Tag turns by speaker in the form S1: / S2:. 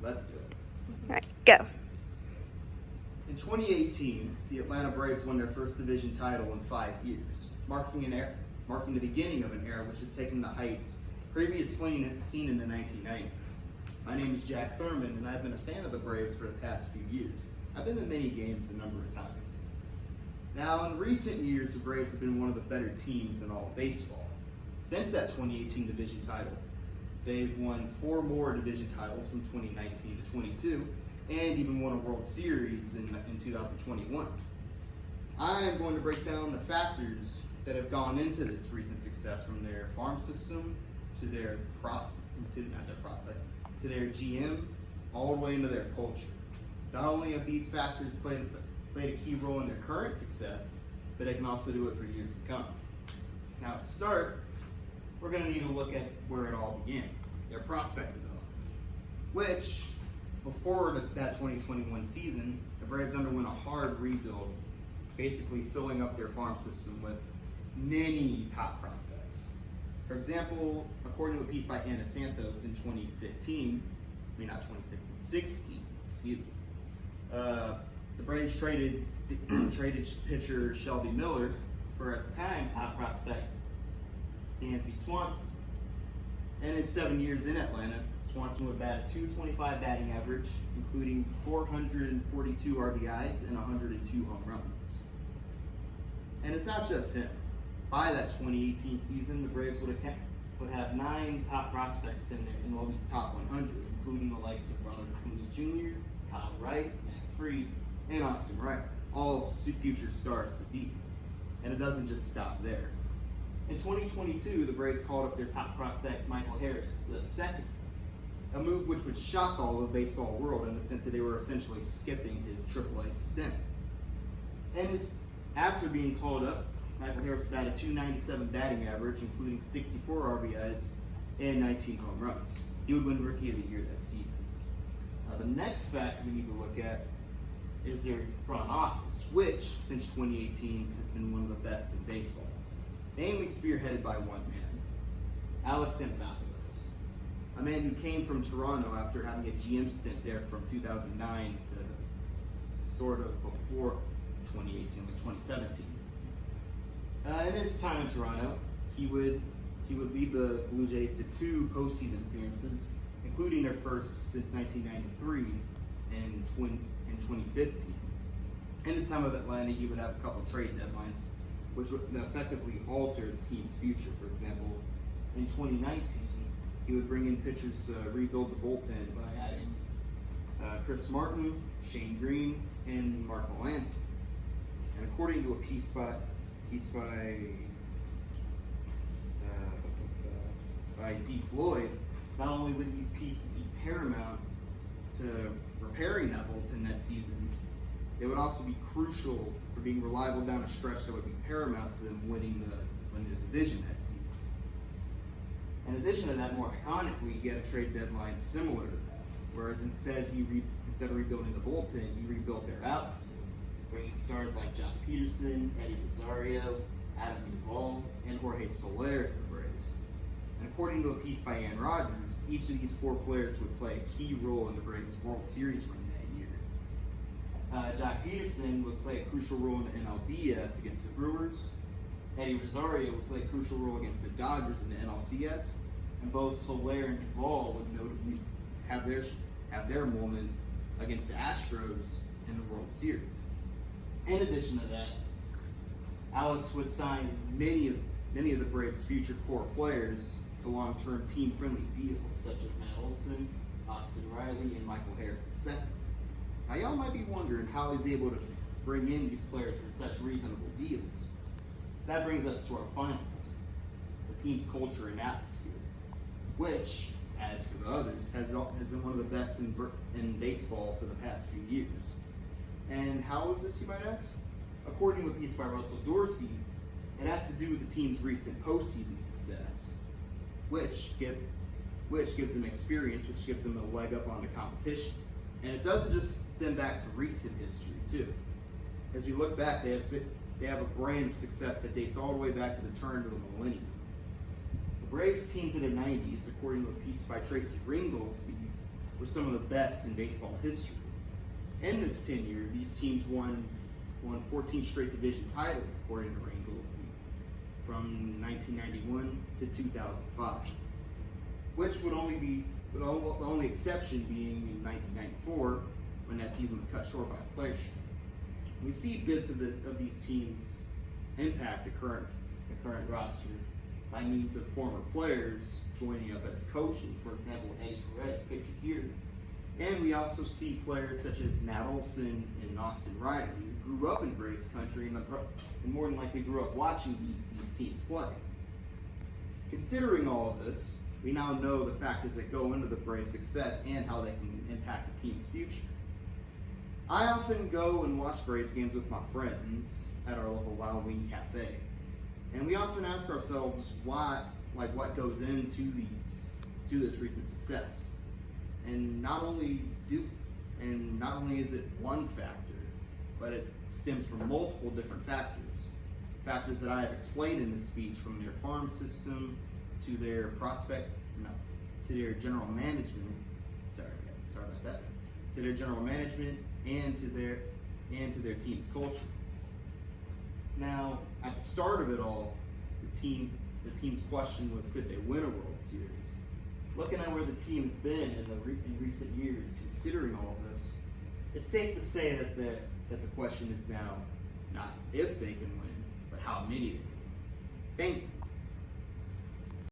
S1: Let's do it.
S2: All right, go.
S1: In 2018, the Atlanta Braves won their first division title in 5 years, marking the beginning of an era which had taken the heights previously seen in the 1990s. My name is Jack Thurman, and I've been a fan of the Braves for the past few years. I've been to many games a number of times. Now, in recent years, the Braves have been one of the better teams in all of baseball. Since that 2018 division title, they've won 4 more division titles from 2019 to 22, and even won a World Series in 2021. I am going to break down the factors that have gone into this recent success, from their farm system to their to their GM, all the way into their culture. Not only have these factors played a key role in their current success, but they can also do it for years to come. Now, to start, we're going to need to look at where it all began, their prospect development, which, before that 2021 season, the Braves underwent a hard rebuild, basically filling up their farm system with many top prospects. For example, according to a piece by Anna Santos in 2016, the Braves traded pitcher Shelby Miller for, at the time, top prospect Dansby Swanson. And in 7 years in Atlanta, Swanson would bat a .225 batting average, including 442 RBIs and 102 home runs. And it's not just him. By that 2018 season, the Braves would have 9 top prospects in all these top 100, including the likes of Ronald Acuna Jr., Kyle Wright, Max Fried, and Austin Riley, all future stars to beat. And it doesn't just stop there. In 2022, the Braves called up their top prospect, Michael Harris, II, a move which would shock all of the baseball world in the sense that they were essentially skipping his AAA stint. And after being called up, Michael Harris batted a .297 batting average, including 64 RBIs and 19 home runs. He would win Rookie of the Year that season. Now, the next factor we need to look at is their front office, which, since 2018, has been one of the best in baseball, mainly spearheaded by one man, Alex Anthopoulos, a man who came from Toronto after having a GM stint there from 2009 to sort of before 2018, like 2017. In his time in Toronto, he would lead the Blue Jays to 2 postseason appearances, including their first since 1993 and 2015. In his time of Atlanta, he would have a couple trade deadlines, which would effectively alter the team's future. For example, in 2019, he would bring in pitchers to rebuild the bullpen by adding Chris Martin, Shane Green, and Mark Melancon. And according to a piece by Deke Lloyd, not only would these pieces be paramount to repairing that bullpen that season, they would also be crucial for being reliable down a stretch that would be paramount to them winning the division that season. In addition to that, more iconically, he had a trade deadline similar to that, whereas instead of rebuilding the bullpen, he rebuilt their outfield, bringing stars like Joc Pederson, Eddie Rosario, Adam Duvall, and Jorge Soler to the Braves. And according to a piece by Ann Rogers, each of these 4 players would play a key role in the Braves' World Series run that year. Joc Pederson would play a crucial role in the NLDS against the Brewers. Eddie Rosario would play a crucial role against the Dodgers in the NLCS. And both Soler and Duvall would notably have their moment against the Astros in the World Series. In addition to that, Alex would sign many of the Braves' future core players to long-term team-friendly deals, such as Matt Olson, Austin Riley, and Michael Harris II. Now, y'all might be wondering how he's able to bring in these players for such reasonable deals. That brings us to our final point, the team's culture and atmosphere, which, as for the others, has been one of the best in baseball for the past few years. And how is this, you might ask? According to a piece by Russell Dorsey, it has to do with the team's recent postseason success, which gives them experience, which gives them a leg up on the competition. And it doesn't just stem back to recent history, too. As we look back, they have a brand of success that dates all the way back to the turn of the millennium. The Braves teams in the 90s, according to a piece by Tracy Ringolsby, were some of the best in baseball history. In this tenure, these teams won 14 straight division titles, according to Ray Goolsby, from 1991 to 2005, which would only be the only exception being in 1994, when that season was cut short by a player strike. We see bits of these teams impact the current roster by means of former players joining up as coaches. For example, Eddie Perez pictured here. And we also see players such as Matt Olson and Austin Riley, who grew up in Braves country and more than likely grew up watching these teams play. Considering all of this, we now know the factors that go into the Braves' success and how they can impact the team's future. I often go and watch Braves games with my friends at our local Wild Wing Cafe, and we often ask ourselves what goes into this recent success. And not only is it one factor, but it stems from multiple different factors. Factors that I have explained in this speech, from their farm system to their to their general management. Sorry about that. To their general management and to their team's culture. Now, at the start of it all, the team's question was, could they win a World Series? Looking at where the team has been in recent years, considering all of this, it's safe to say that the question is now not if they can win, but how many they can win. Thank you.